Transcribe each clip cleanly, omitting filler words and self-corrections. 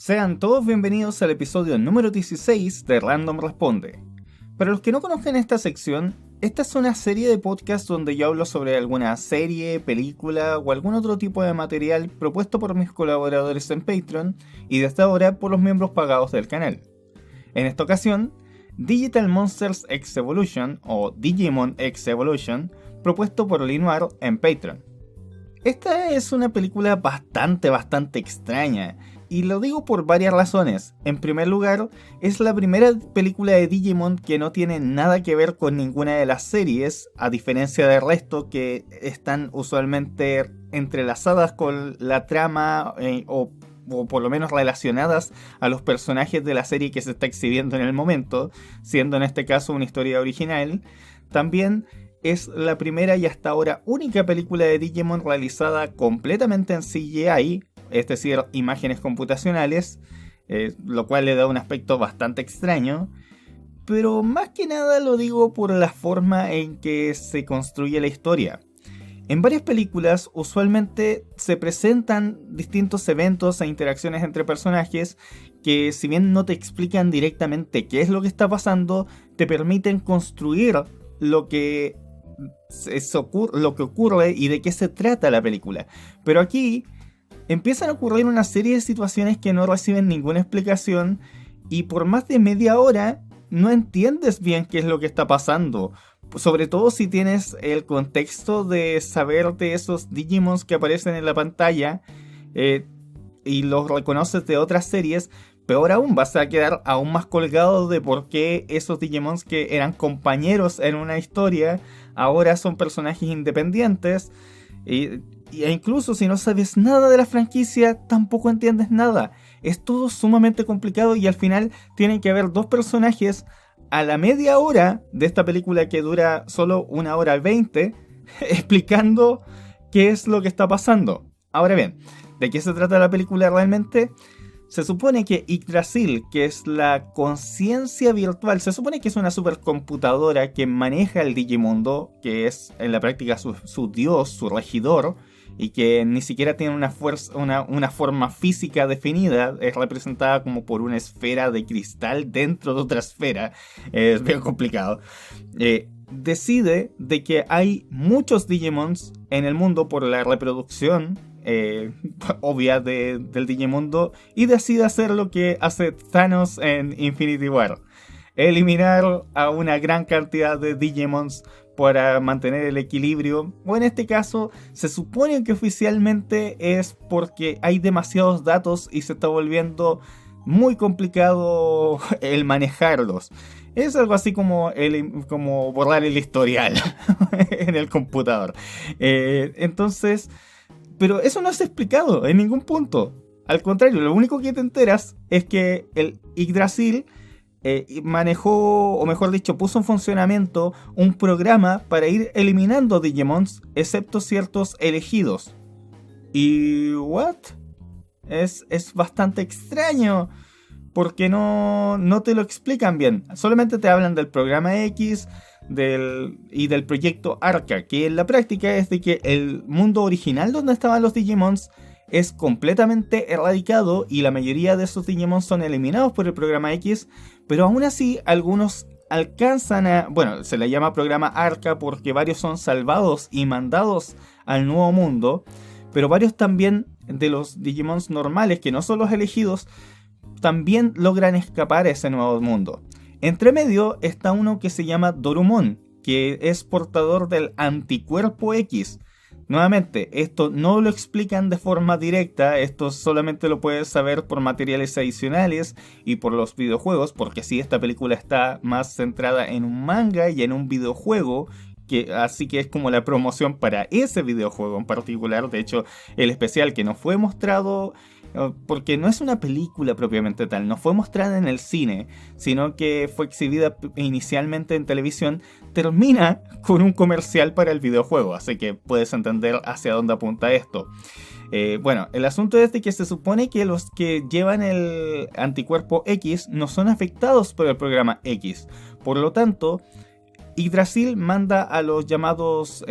Sean todos bienvenidos al episodio número 16 de Random Responde. Para los que no conozcan esta sección, esta es una serie de podcasts donde yo hablo sobre alguna serie, película o algún otro tipo de material propuesto por mis colaboradores en Patreon y desde ahora por los miembros pagados del canal. En esta ocasión, Digital Monsters X Evolution o Digimon X Evolution, propuesto por Linoir en Patreon. Esta es una película bastante extraña, y lo digo por varias razones. En primer lugar, es la primera película de Digimon que no tiene nada que ver con ninguna de las series, a diferencia del resto que están usualmente entrelazadas con la trama o por lo menos relacionadas a los personajes de la serie que se está exhibiendo en el momento, siendo en este caso una historia original. También es la primera y hasta ahora única película de Digimon realizada completamente en CGI, es decir, imágenes computacionales, lo cual le da un aspecto bastante extraño, pero más que nada lo digo por la forma en que se construye la historia. En varias películas usualmente se presentan distintos eventos e interacciones entre personajes que, si bien no te explican directamente qué es lo que está pasando, te permiten construir lo que ocurre y de qué se trata la película. Pero aquí empiezan a ocurrir una serie de situaciones que no reciben ninguna explicación y por más de media hora no entiendes bien qué es lo que está pasando. Sobre todo si tienes el contexto de saber de esos Digimons que aparecen en la pantalla y los reconoces de otras series. Peor aún, vas a quedar aún más colgado de por qué esos Digimons que eran compañeros en una historia ahora son personajes independientes. E incluso si no sabes nada de la franquicia, tampoco entiendes nada. Es todo sumamente complicado y al final tienen que haber dos personajes a la media hora de esta película que dura solo 1 hora y 20 explicando qué es lo que está pasando. Ahora bien, ¿de qué se trata la película realmente? Se supone que Yggdrasil, que es la conciencia virtual, se supone que es una supercomputadora que maneja el Digimundo, que es en la práctica su dios, su regidor, y que ni siquiera tiene una forma física definida, es representada como por una esfera de cristal dentro de otra esfera, es bien complicado. Decide de que hay muchos Digimons en el mundo por la reproducción obvia del Digimundo y decide hacer lo que hace Thanos en Infinity War: eliminar a una gran cantidad de Digimons para mantener el equilibrio. O en este caso se supone que oficialmente es porque hay demasiados datos y se está volviendo muy complicado el manejarlos. Es algo así como borrar el historial en el computador. Entonces, pero eso no es explicado en ningún punto. Al contrario, lo único que te enteras es que el Yggdrasil manejó, o mejor dicho, puso en funcionamiento un programa para ir eliminando Digimons, excepto ciertos elegidos. ¿Y what? Es bastante extraño, porque no te lo explican bien. Solamente te hablan del programa X y del proyecto Arca, que en la práctica es de que el mundo original donde estaban los Digimons es completamente erradicado y la mayoría de esos Digimons son eliminados por el programa X, pero aún así algunos alcanzan a... Bueno, se le llama programa Arca porque varios son salvados y mandados al nuevo mundo, pero varios también de los Digimons normales, que no son los elegidos, también logran escapar a ese nuevo mundo. Entre medio está uno que se llama Dorumon, que es portador del anticuerpo X. Nuevamente, esto no lo explican de forma directa, esto solamente lo puedes saber por materiales adicionales y por los videojuegos, porque sí, esta película está más centrada en un manga y en un videojuego, así que es como la promoción para ese videojuego en particular. De hecho, el especial que nos fue mostrado, porque no es una película propiamente tal, no fue mostrada en el cine, sino que fue exhibida inicialmente en televisión, termina con un comercial para el videojuego, así que puedes entender hacia dónde apunta esto. Bueno, el asunto es de que se supone que los que llevan el anticuerpo X no son afectados por el programa X, por lo tanto Yggdrasil manda a los llamados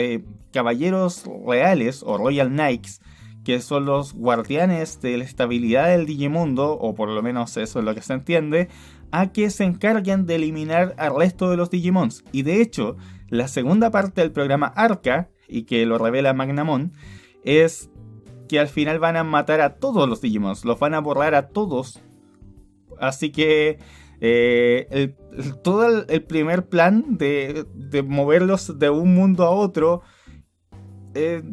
caballeros reales o Royal Knights, que son los guardianes de la estabilidad del Digimundo, o por lo menos eso es lo que se entiende, a que se encarguen de eliminar al resto de los Digimons. Y de hecho, la segunda parte del programa Arca, y que lo revela Magnamon, es que al final van a matar a todos los Digimons, los van a borrar a todos. Así que todo el primer plan de moverlos de un mundo a otro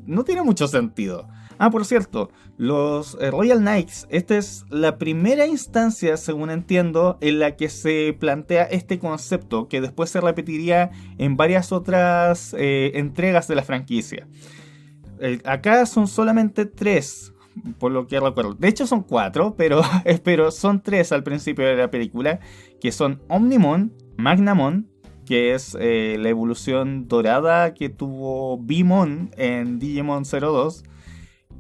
no tiene mucho sentido. Ah, por cierto, los Royal Knights, esta es la primera instancia, según entiendo, en la que se plantea este concepto, que después se repetiría en varias otras entregas de la franquicia. Acá son solamente 3, por lo que recuerdo. De hecho son 4, pero son 3 al principio de la película, que son Omnimon, Magnamon, que es la evolución dorada que tuvo Bimon en Digimon 02.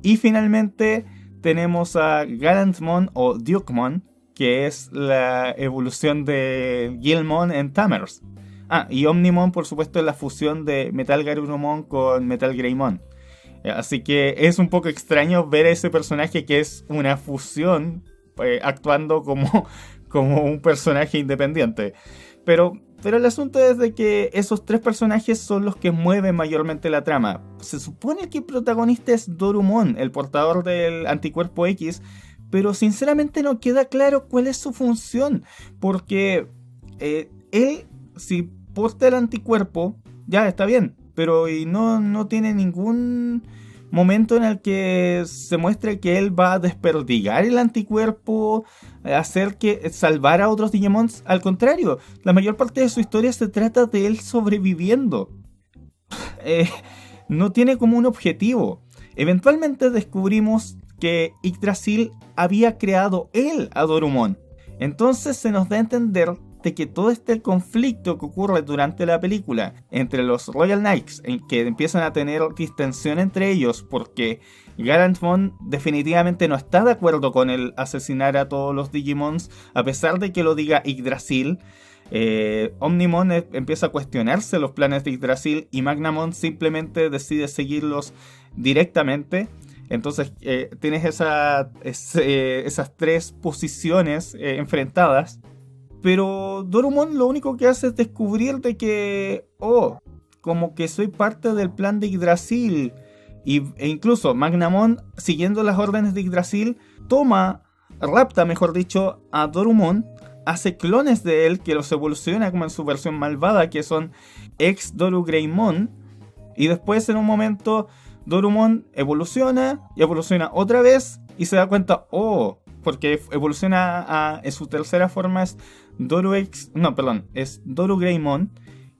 Y finalmente tenemos a Gallantmon o Dukemon, que es la evolución de Guilmon en Tamers. Ah, y Omnimon, por supuesto, es la fusión de Metal Garurumon con Metal Greymon. Así que es un poco extraño ver a ese personaje que es una fusión actuando como un personaje independiente. Pero el asunto es de que esos 3 personajes son los que mueven mayormente la trama. Se supone que el protagonista es Dorumon, el portador del anticuerpo X, pero sinceramente no queda claro cuál es su función. Porque él, si porta el anticuerpo, ya está bien, pero no tiene ningún momento en el que se muestre que él va a desperdigar el anticuerpo, hacer que salvar a otros Digimons. Al contrario, la mayor parte de su historia se trata de él sobreviviendo. No tiene como un objetivo. Eventualmente descubrimos que Yggdrasil había creado él a Dorumon. Entonces se nos da a entender de que todo este conflicto que ocurre durante la película entre los Royal Knights, en que empiezan a tener distensión entre ellos porque Gallantmon definitivamente no está de acuerdo con el asesinar a todos los Digimons, a pesar de que lo diga Yggdrasil. Omnimon empieza a cuestionarse los planes de Yggdrasil y Magnamon simplemente decide seguirlos directamente. Entonces tienes esas 3 posiciones enfrentadas. Pero Dorumon lo único que hace es descubrir de que, como que soy parte del plan de Yggdrasil. E incluso Magnamon, siguiendo las órdenes de Yggdrasil, rapta, mejor dicho, a Dorumon, hace clones de él que los evoluciona como en su versión malvada, que son ex Doru Greymon. Y después, en un momento, Dorumon evoluciona y evoluciona otra vez y se da cuenta, porque evoluciona en su tercera forma es Doru Greymon,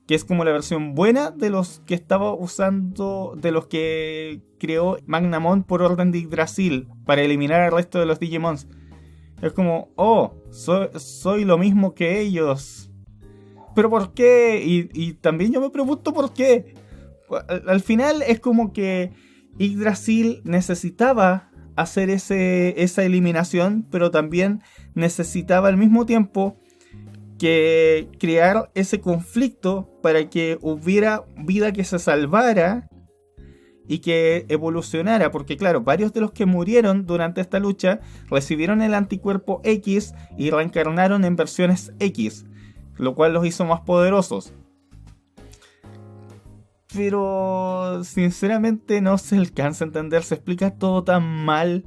que es como la versión buena de los que estaba usando, de los que creó Magnamon por orden de Yggdrasil para eliminar al resto de los Digimons. Es como, soy lo mismo que ellos. ¿Pero por qué? Y también yo me pregunto por qué. Al final es como que Yggdrasil necesitaba hacer esa eliminación, pero también necesitaba al mismo tiempo que crear ese conflicto para que hubiera vida que se salvara y que evolucionara, porque claro, varios de los que murieron durante esta lucha recibieron el anticuerpo X y reencarnaron en versiones X, lo cual los hizo más poderosos. Pero sinceramente no se alcanza a entender, se explica todo tan mal.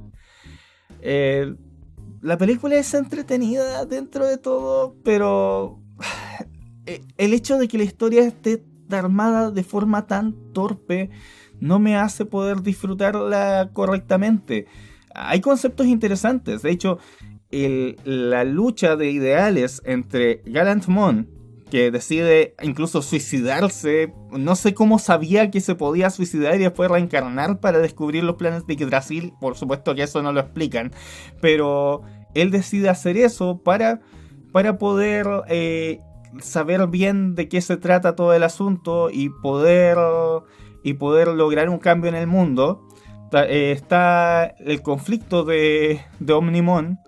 La película es entretenida dentro de todo, pero el hecho de que la historia esté armada de forma tan torpe no me hace poder disfrutarla correctamente. Hay conceptos interesantes, de hecho, la lucha de ideales entre Gallantmon, que decide incluso suicidarse, no sé cómo sabía que se podía suicidar y después reencarnar para descubrir los planes de Yggdrasil, por supuesto que eso no lo explican, pero él decide hacer eso para poder saber bien de qué se trata todo el asunto y poder lograr un cambio en el mundo. Está el conflicto de Omnimon,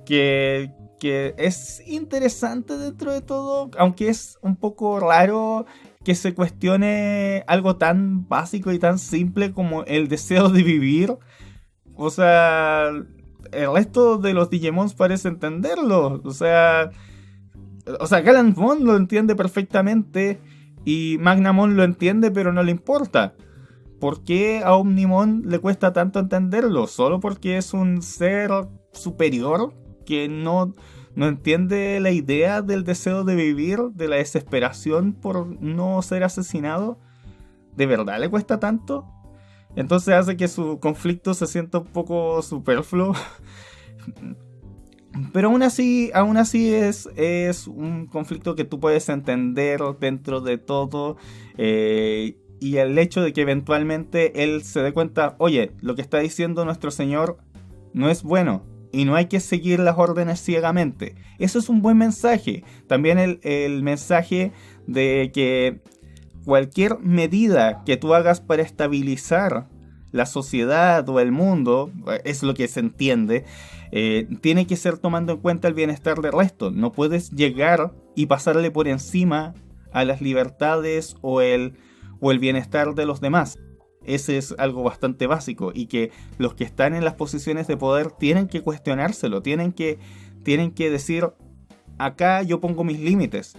que es interesante dentro de todo, aunque es un poco raro que se cuestione algo tan básico y tan simple como el deseo de vivir, O sea, el resto de los Digimons parece entenderlo. O sea, Galantmon lo entiende perfectamente y Magnamon lo entiende pero no le importa. ¿Por qué a Omnimon le cuesta tanto entenderlo? ¿Solo porque es un ser superior que no entiende la idea del deseo de vivir, de la desesperación por no ser asesinado? ¿De verdad le cuesta tanto? Entonces hace que su conflicto se sienta un poco superfluo. Pero aún así es un conflicto que tú puedes entender dentro de todo. Y el hecho de que eventualmente él se dé cuenta, oye, lo que está diciendo nuestro señor no es bueno. Y no hay que seguir las órdenes ciegamente. Eso es un buen mensaje. También el mensaje de que cualquier medida que tú hagas para estabilizar la sociedad o el mundo, es lo que se entiende, tiene que ser tomando en cuenta el bienestar del resto. No puedes llegar y pasarle por encima a las libertades o el bienestar de los demás. Ese es algo bastante básico y que los que están en las posiciones de poder tienen que cuestionárselo, tienen que decir, acá yo pongo mis límites.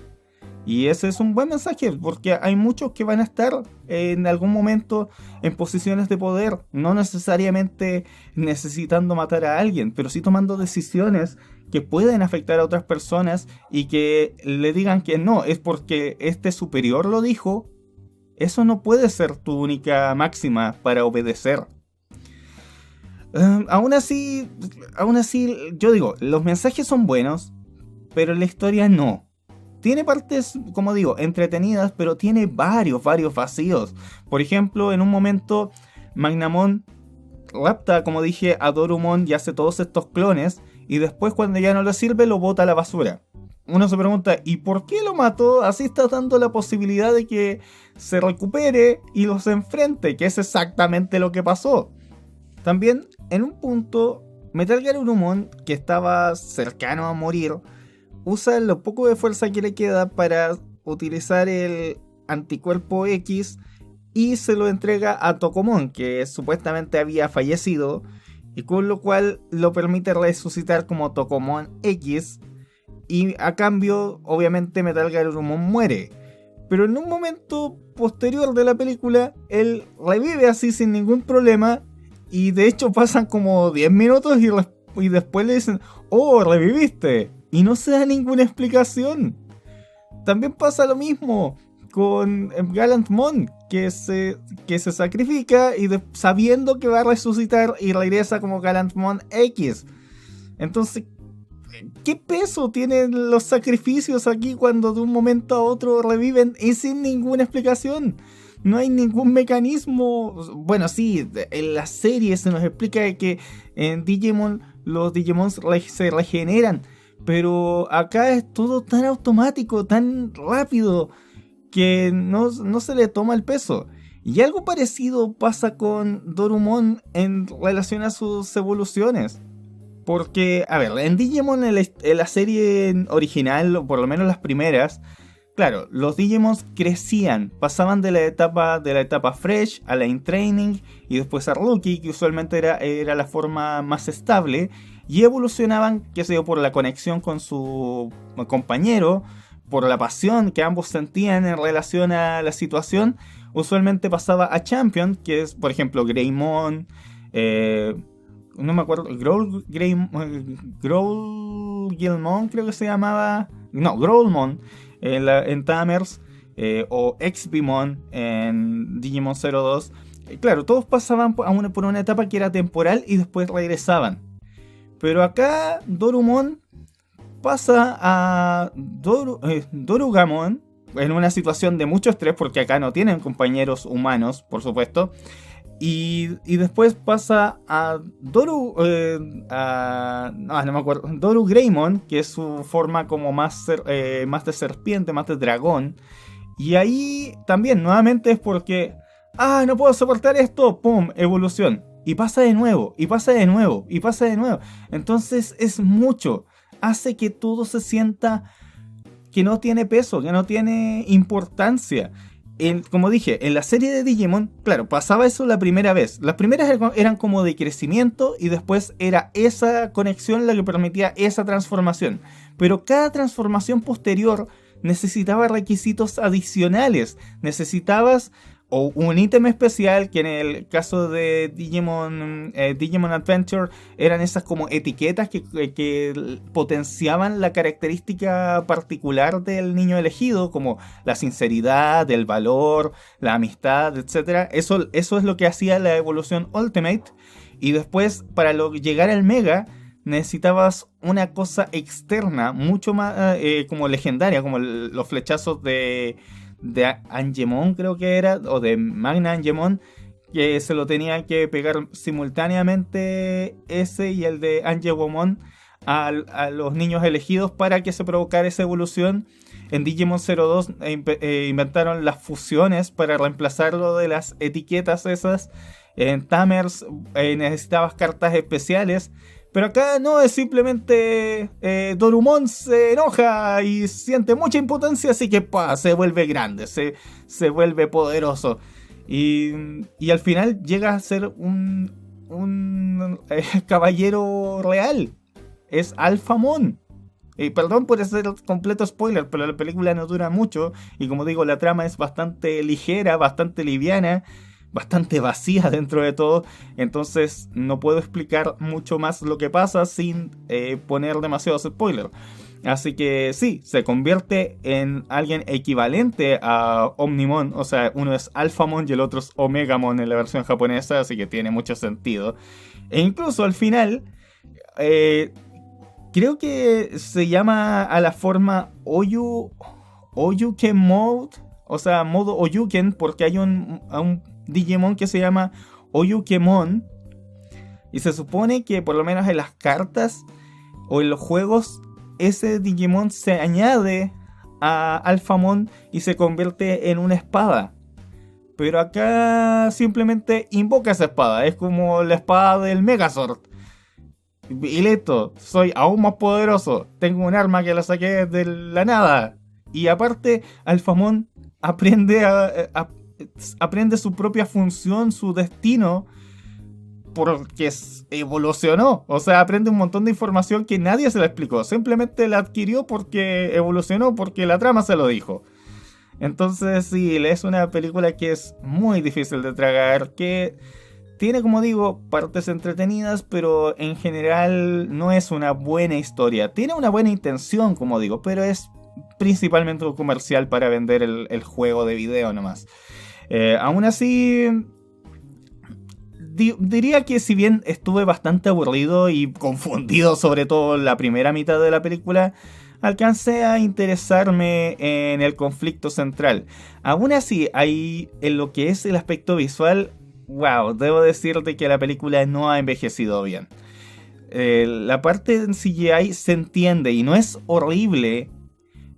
Y ese es un buen mensaje porque hay muchos que van a estar en algún momento en posiciones de poder, no necesariamente necesitando matar a alguien, pero sí tomando decisiones que pueden afectar a otras personas y que le digan que no, es porque este superior lo dijo. Eso no puede ser tu única máxima para obedecer. Aún así, yo digo, los mensajes son buenos, pero la historia no. Tiene partes, como digo, entretenidas, pero tiene varios vacíos. Por ejemplo, en un momento, Magnamon rapta, como dije, a Dorumon y hace todos estos clones, y después cuando ya no le sirve, lo bota a la basura. Uno se pregunta, ¿y por qué lo mató? Así está dando la posibilidad de que se recupere y los enfrente, que es exactamente lo que pasó. También, en un punto, Metal Gear Urumon, que estaba cercano a morir, usa lo poco de fuerza que le queda para utilizar el anticuerpo X y se lo entrega a Tokomon, que supuestamente había fallecido, y con lo cual lo permite resucitar como Tokomon X. Y a cambio, obviamente, Metal Gear Urumon muere. Pero en un momento posterior de la película, él revive así sin ningún problema. Y de hecho pasan como 10 minutos y después le dicen, ¡oh, reviviste! Y no se da ninguna explicación. También pasa lo mismo con Galantmon, que se sacrifica y sabiendo que va a resucitar y regresa como Galantmon X. Entonces, ¿qué peso tienen los sacrificios aquí cuando de un momento a otro reviven y sin ninguna explicación? No hay ningún mecanismo. Bueno, sí, en la serie se nos explica que en Digimon los Digimons se regeneran, pero acá es todo tan automático, tan rápido, que no se le toma el peso. Y algo parecido pasa con Dorumon en relación a sus evoluciones. Porque, a ver, en Digimon, en la serie original, o por lo menos las primeras, claro, los Digimons crecían, pasaban de la etapa Fresh a la In Training y después a Rookie, que usualmente era la forma más estable, y evolucionaban, qué sé yo, por la conexión con su compañero, por la pasión que ambos sentían en relación a la situación. Usualmente pasaba a Champion, que es, por ejemplo, Greymon, no me acuerdo, Growlmon creo que se llamaba, no, Growlmon en Tamers, o Exbimon en Digimon 02. Claro, todos pasaban por una etapa que era temporal y después regresaban. Pero acá Dorumon pasa a Dorugamon en una situación de mucho estrés, porque acá no tienen compañeros humanos, por supuesto. Y después pasa a no me acuerdo, Doru Greymon, que es su forma como más de serpiente, más de dragón. Y ahí también, nuevamente es porque, no puedo soportar esto, ¡pum! Evolución. Y pasa de nuevo, y pasa de nuevo, y pasa de nuevo. Entonces es mucho. Hace que todo se sienta que no tiene peso, que no tiene importancia. como dije, en la serie de Digimon, claro, pasaba eso la primera vez. Las primeras eran como de crecimiento y después era esa conexión la que permitía esa transformación. Pero cada transformación posterior necesitaba requisitos adicionales. Necesitabas o un ítem especial, que en el caso de Digimon Adventure eran esas como etiquetas que potenciaban la característica particular del niño elegido, como la sinceridad, el valor, la amistad, etc. Eso es lo que hacía la evolución Ultimate. Y después, para llegar al Mega, necesitabas una cosa externa, mucho más como legendaria, como los flechazos de Angemon, creo que era, o de Magna Angemon, que se lo tenía que pegar simultáneamente ese y el de Angemon a los niños elegidos para que se provocara esa evolución. En Digimon 02 inventaron las fusiones para reemplazarlo de las etiquetas esas. En Tamers necesitabas cartas especiales. Pero acá no, es simplemente Dorumon se enoja y siente mucha impotencia, así que se vuelve grande, se vuelve poderoso. Y al final llega a ser un caballero real. Es Alphamon. Perdón por hacer completo spoiler, pero la película no dura mucho. Y como digo, la trama es bastante ligera, bastante liviana, bastante vacía dentro de todo. Entonces no puedo explicar mucho más lo que pasa sin poner demasiados spoilers. Así que sí, se convierte en alguien equivalente a Omnimon. O sea, uno es Alphamon y el otro es Omegamon en la versión japonesa. Así que tiene mucho sentido. E incluso al final creo que se llama a la forma Oyuken Mode. O sea, modo Oyuken, porque hay un Digimon que se llama Oyukemon. Y se supone que por lo menos en las cartas o en los juegos, ese Digimon se añade a Alphamon y se convierte en una espada. Pero acá simplemente invoca esa espada. Es como la espada del Megazord. Y listo, soy aún más poderoso. Tengo un arma que la saqué de la nada. Y aparte, Alphamon aprende su propia función, su destino, porque evolucionó. O sea, aprende un montón de información que nadie se la explicó. Simplemente la adquirió porque evolucionó, porque la trama se lo dijo. Entonces sí, es una película que es muy difícil de tragar, que tiene, como digo, partes entretenidas, pero en general no es una buena historia. Tiene una buena intención, como digo, pero es principalmente un comercial para vender el juego de video nomás. Aún así, diría que si bien estuve bastante aburrido y confundido, sobre todo la primera mitad de la película, alcancé a interesarme en el conflicto central. Aún así, hay en lo que es el aspecto visual, wow, debo decirte que la película no ha envejecido bien. La parte en CGI se entiende y no es horrible.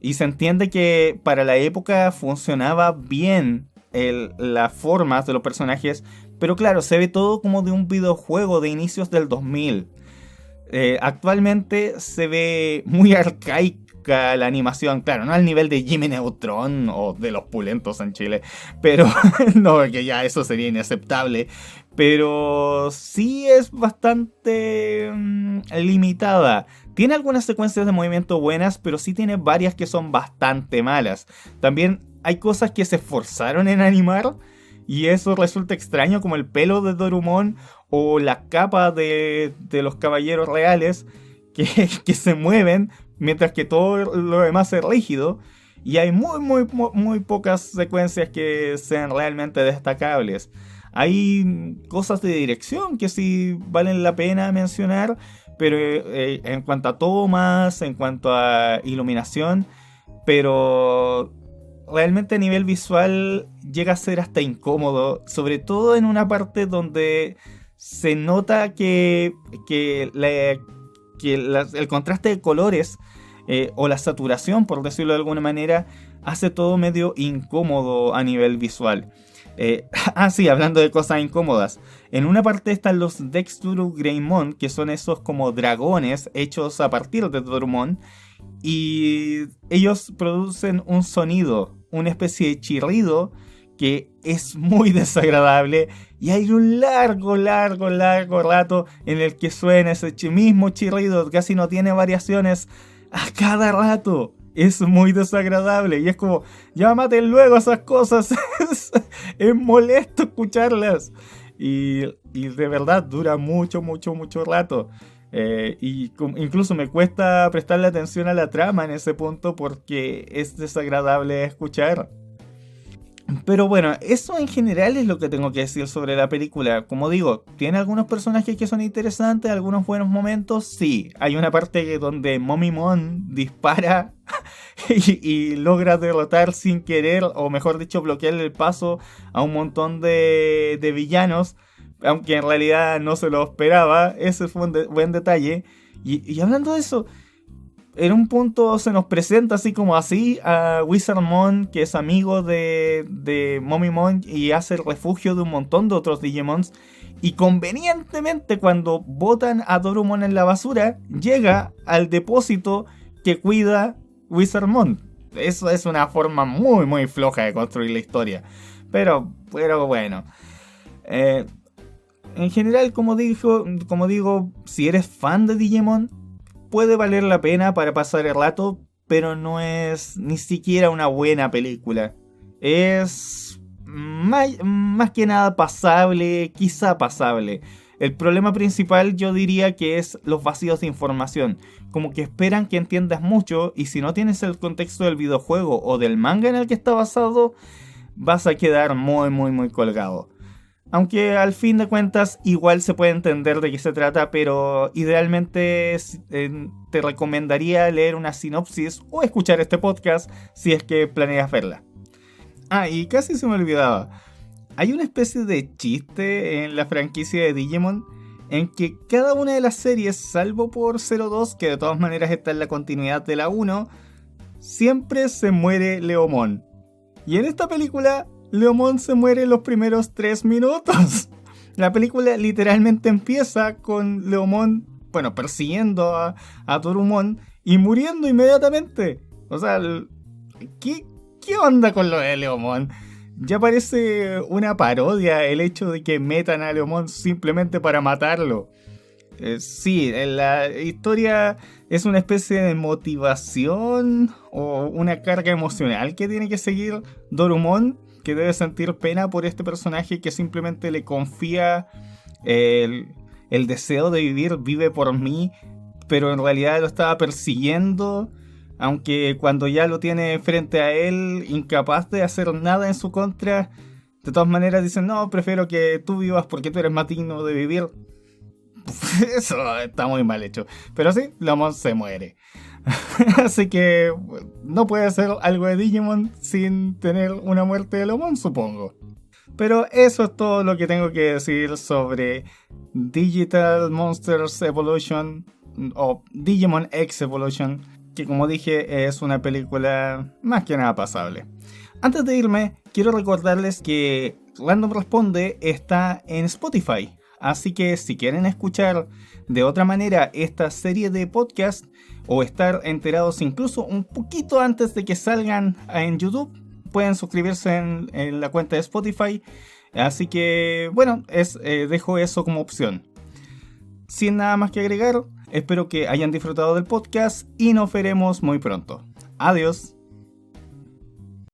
Y se entiende que para la época funcionaba bien las formas de los personajes. Pero claro, se ve todo como de un videojuego de inicios del 2000. Actualmente se ve muy arcaica la animación. Claro, no al nivel de Jimmy Neutron o de los Pulentos en Chile. Pero no, que ya eso sería inaceptable. Pero sí es bastante limitada. Tiene algunas secuencias de movimiento buenas, pero sí tiene varias que son bastante malas. También hay cosas que se esforzaron en animar y eso resulta extraño, como el pelo de Dorumon o la capa de los caballeros reales que se mueven mientras que todo lo demás es rígido. Y hay muy pocas secuencias que sean realmente destacables. Hay cosas de dirección que sí valen la pena mencionar, pero en cuanto a tomas, en cuanto a iluminación, pero realmente a nivel visual llega a ser hasta incómodo, sobre todo en una parte donde se nota que el contraste de colores o la saturación, por decirlo de alguna manera, hace todo medio incómodo a nivel visual. Sí, hablando de cosas incómodas. En una parte están los Dexturu Greymon, que son esos como dragones hechos a partir de Dorumon. Y ellos producen un sonido, una especie de chirrido, que es muy desagradable y hay un largo rato en el que suena ese mismo chirrido, casi no tiene variaciones a cada rato. Es muy desagradable y es como, ya maten luego esas cosas, es molesto escucharlas. Y de verdad dura mucho rato. Incluso me cuesta prestarle atención a la trama en ese punto porque es desagradable escuchar. Pero bueno, eso en general es lo que tengo que decir sobre la película. Como digo, tiene algunos personajes que son interesantes, algunos buenos momentos, sí. Hay una parte donde Mommy Mon dispara y logra derrotar sin querer, o mejor dicho, bloquearle el paso a un montón de villanos, aunque en realidad no se lo esperaba. Ese fue un buen detalle. Y hablando de eso, en un punto se nos presenta así como así a Wizardmon, que es amigo de Mommymon y hace el refugio de un montón de otros Digimons. Y convenientemente, cuando botan a Dorumon en la basura, llega al depósito que cuida Wizardmon. Eso es una forma muy floja de construir la historia. Pero bueno. En general, como digo, si eres fan de Digimon, puede valer la pena para pasar el rato, pero no es ni siquiera una buena película. Es más que nada pasable, quizá pasable. El problema principal yo diría que es los vacíos de información. Como que esperan que entiendas mucho y si no tienes el contexto del videojuego o del manga en el que está basado, vas a quedar muy colgado. Aunque al fin de cuentas igual se puede entender de qué se trata, pero idealmente te recomendaría leer una sinopsis o escuchar este podcast si es que planeas verla. Y casi se me olvidaba. Hay una especie de chiste en la franquicia de Digimon en que cada una de las series, salvo por 02, que de todas maneras está en la continuidad de la 1, siempre se muere Leomon. Y en esta película, Leomon se muere en los primeros 3 minutos. La película literalmente empieza con Leomon, persiguiendo a Dorumon y muriendo inmediatamente. O sea, ¿qué onda con lo de Leomon? Ya parece una parodia el hecho de que metan a Leomon simplemente para matarlo. Sí, la historia es una especie de motivación o una carga emocional que tiene que seguir Dorumon, que debe sentir pena por este personaje que simplemente le confía el deseo de vivir, vive por mí, pero en realidad lo estaba persiguiendo, aunque cuando ya lo tiene frente a él, incapaz de hacer nada en su contra, de todas maneras dicen, no, prefiero que tú vivas porque tú eres más digno de vivir. Eso está muy mal hecho. Pero sí, Leomon se muere. Así que no puede ser algo de Digimon sin tener una muerte de Leomon, supongo. Pero eso es todo lo que tengo que decir sobre Digital Monsters Evolution o Digimon X Evolution, que como dije es una película más que nada pasable. Antes de irme, quiero recordarles que Random Responde está en Spotify. Así que si quieren escuchar de otra manera esta serie de podcast o estar enterados incluso un poquito antes de que salgan en YouTube, pueden suscribirse en la cuenta de Spotify. Así que dejo eso como opción. Sin nada más que agregar, espero que hayan disfrutado del podcast y nos veremos muy pronto. Adiós.